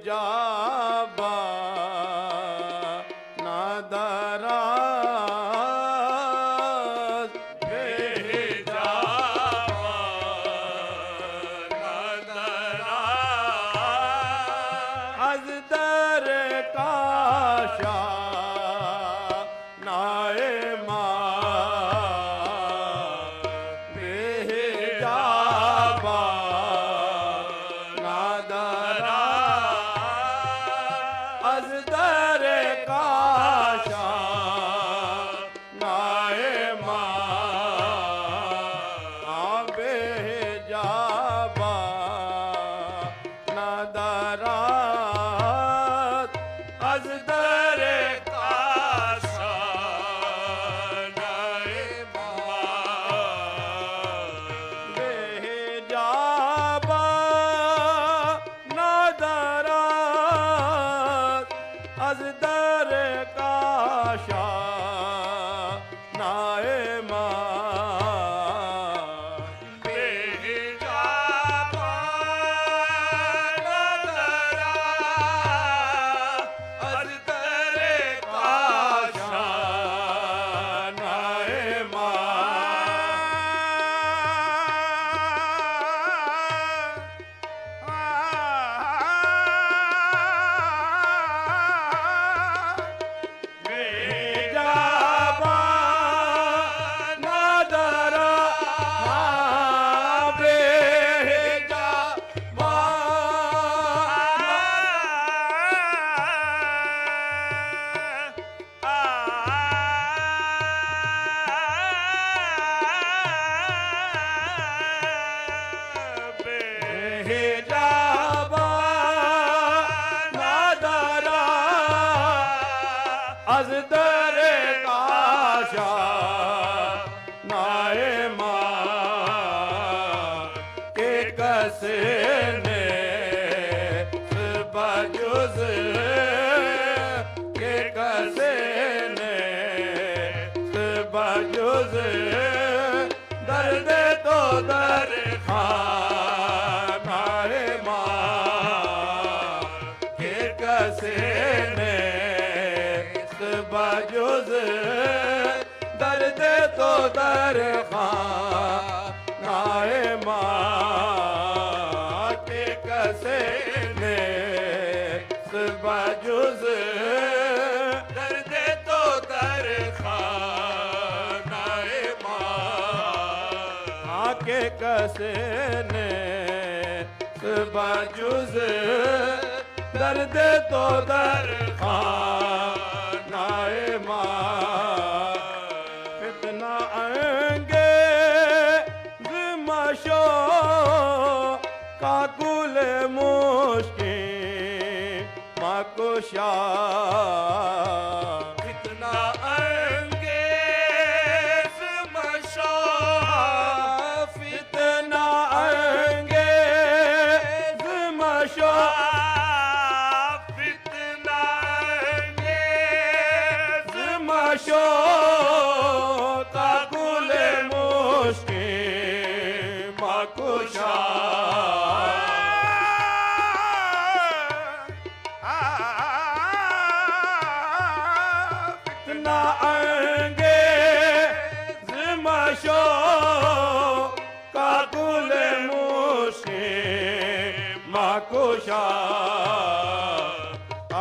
जाबा नादराज बेजाबा नादराज अज दर काशा नाए बेजाबा नादराज अज दर काशा नाए बेजाबा नादराज अज दर काशा नाए बेजाबा नादराज अज दर काशा नाए बेजाबा नादराज अज तेरे काशा नाए बेजाबा नादराज बेजाबा बेजाबा नादराज अज दर काशा नाए के कसे ने बजुज के कसे ने बजुज दर्द तो दर खानाए के कसे ने बजुज दर्द तो दर खानाए के कसे ने बजुज दर्द तो दर खानाए के कसे ने बजुज दर्द तो दर खानाए फितना आएंगे जिमशो काकुल मुश्किल माकुशा कितना अंगेज मशो फितना आएंगे जिमशो कितना अंगेज मशो काकुल मुश्किल माकुशा फितना आएंगे जिमशो काकुल मुश्किल माकुशा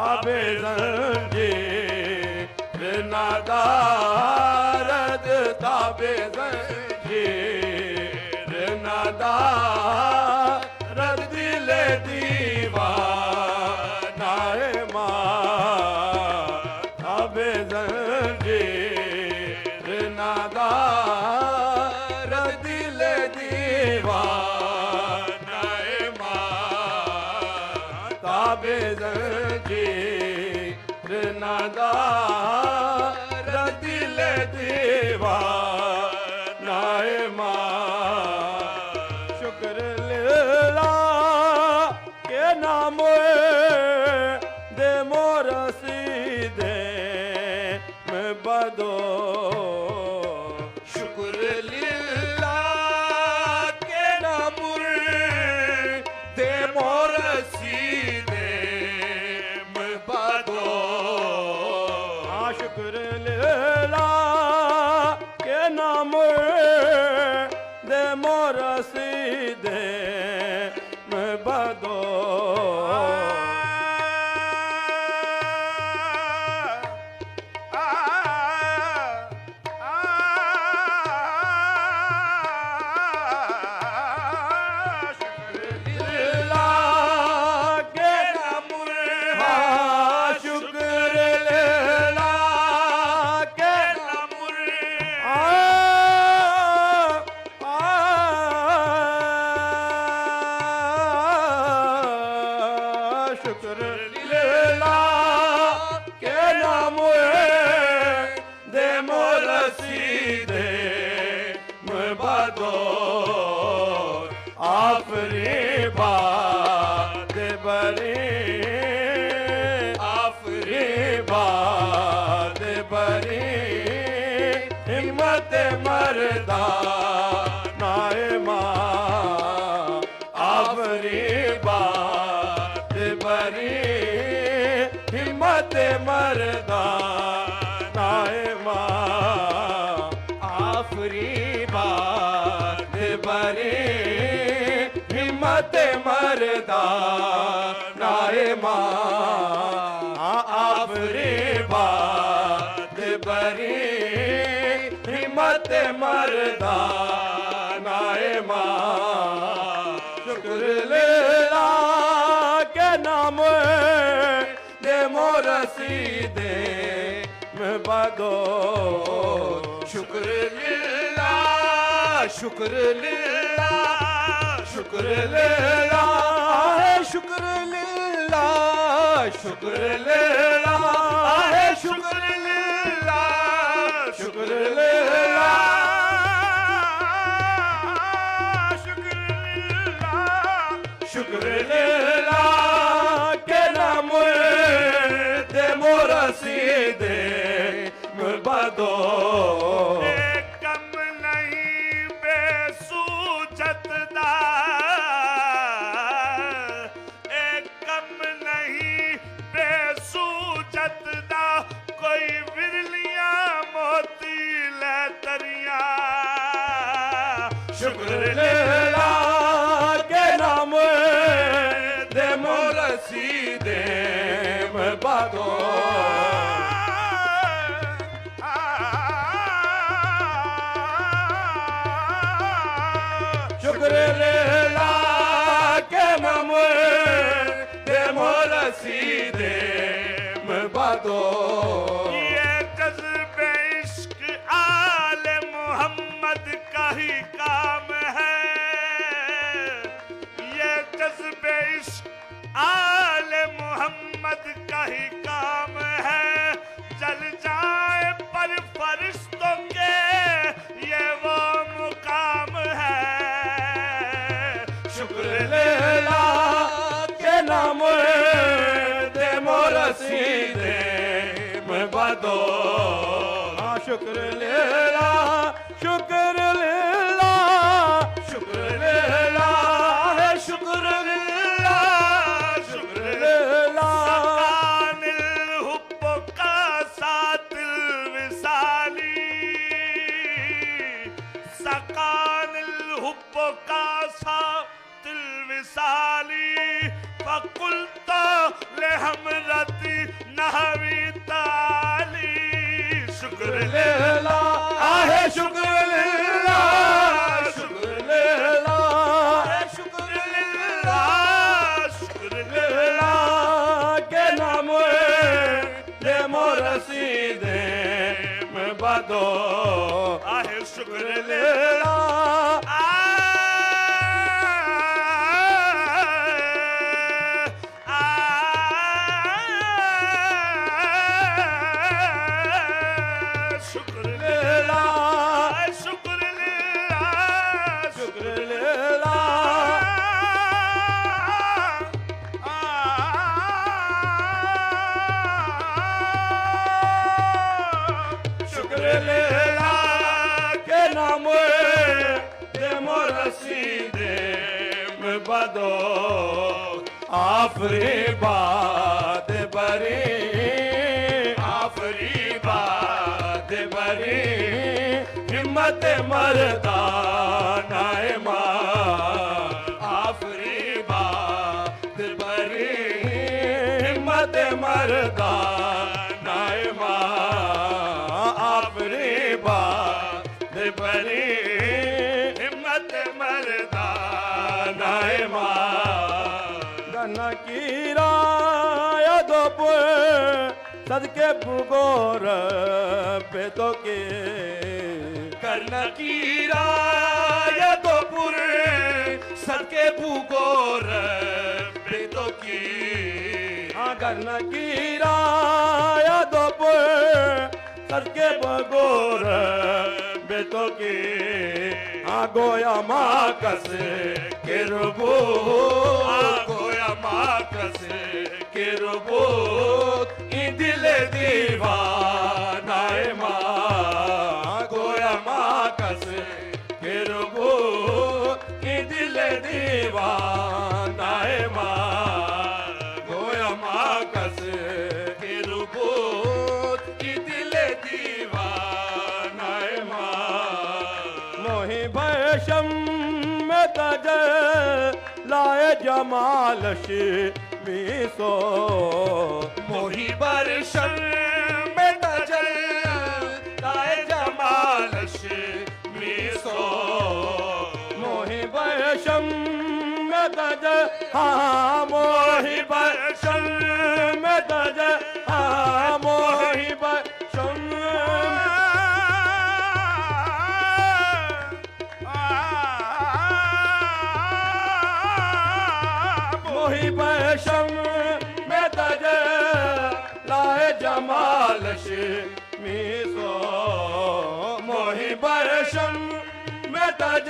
आबे जंजीर नादारद ताबे जंजीर नादारद दिल दीवानाए ताबे जंजीर नादारद दिल दीवानाए ताबे जंजीर नादारद दिल दीवानाए शुक्र लीला के नाम दे मोर सीधे में बदो शुक्र लीला के नाम दे मोर सीधे शुक्र लीला के नाम दे मोर सीधे मबादो आफरी बात बरी आफरी बात बरी हिम्मत मरदा नाए मां आफरी बात बरी हिम्मत मरदा नाए मां आफरी बात बरी हिम्मत मरदा नाए मां आफरी बात बरी हिम्मत मरदा नाए मां शुक्र लीला के नाम दे मोर सीधे में बदो शुक्र लीला शुक्र लीला शुक्र लीला है शुक्र लीला शुक्र लीला है शुक्र लीला शुक्र लीला शुक्र लीला के नाम दे मोर सीधे बदो कम नहीं बेसूजत दा एक कम नहीं बेसूजत दा कोई विरलियां मोती ले तरिया शुक्र लीला के नाम दे मोर सीधे बदो शुक्र लीला के नाम दे मोर सीधे बदो ये जज्बे इश्क आले मोहम्मद का ही काम है ये जज्बे इश्क आले मोहम्मद का ही काम है जल जाए पर फरिश्तों के ये वो मुकाम है शुक्र लीला के नाम दे मोर सीधे बदो शुक्र लीला शुक्र लीला शुक्र लीला है शुक्र लीला शुक्र लीला सकानिल हुब्बो का सातिल विसाली सकानिल हुब्बो का सातिल विसाली फकुलता ले हमरती नहवी ताली शुक्र लीला आहे शुक्र लीला शुक्र लीला है शुक्र लीला शुक्र लीला के नाम दे मोर सीधे बदो आहे शुक्र लीला शुक्र लीला शुक्र लीला शुक्र लीला शुक्र लीला के नाम दे मोर सीधे बदो आफरी बात बरी आफरी बात बरी हिम्मत मरदा नाए मां आफरी बात बरी हिम्मत मरदा नाए मां आफरी बात बरी हिम्मत मरदा नाए मां गन्ना की राया दो सदके बुगोर पे तो के कर्ण की राया तो पुर सदके भूगोर बेदो की गर्न की राया दोपुर सदके बगोर बेतो के आगोया माकस के रुबो आगोया माकस के रुबो दिले दीवानाए मा आगोया माकस के रुबो दिले दीवानाए मा गोया माकस के रुबो दिले दीवानाए मा मोहि भयशम में तज लाए जमालश मीसो मोही बरशन में तजल लाए जमालश मीसो मोहि भयशम में तज हाँ मोहि भयशम में तज हाँ मोहि भयशम मोहि भयशम में तज लाए जमालश मीसो मोहि भयशम में तज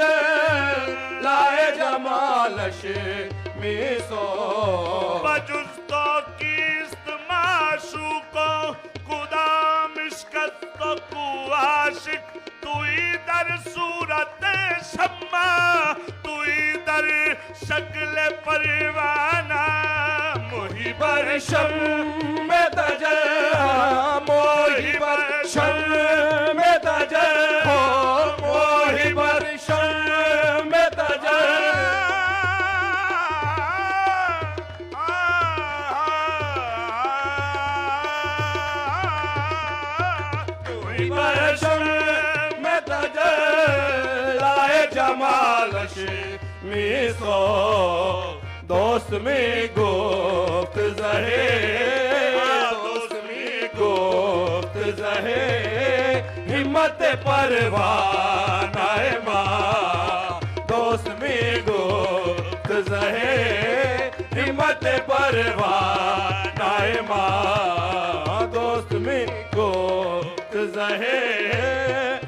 लाए जमालश मीसो बजुस्तो किस्त माशूको खुदा मिशकत को आशिक तू दर सूरत शम्मा तू दर शक्ल परवाना मोही बरशम में तज मोहि बरशम में तज मोहि बरशम में तज मोहि बरशम में तज लाए जमालश मीसो दोस्त में गुफ्त जहे दोस्त में गुफ्त जहे हिम्मत परवानाए माँ दोस्त में गुफ्त जहे हिम्मत परवानाए माँ दोस्त में गुफ्त जहे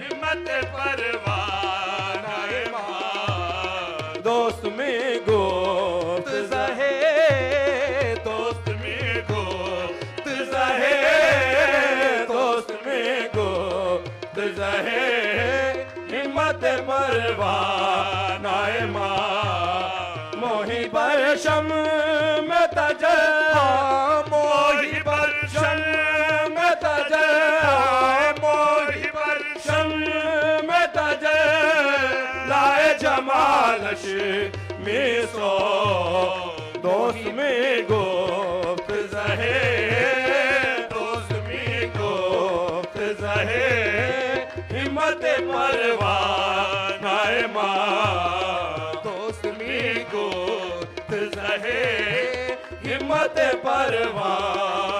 हिम्मत परवानाए माँ दोस्त में गुफ्त जहे दोस्त में गुफ्त जहे दोस्त में गुफ्त जहे हिम्मत परवानाए माँ मोहि बरशम में तज मोहि बरशम में तज मोहि बरशम में तज लाए जमालश मीसो दोस्त में गुफ्त जहे दोस्त में गुफ्त जहे हिम्मत परवानाए माँ दोस्त में गुफ्त जहे हिम्मत परवानाए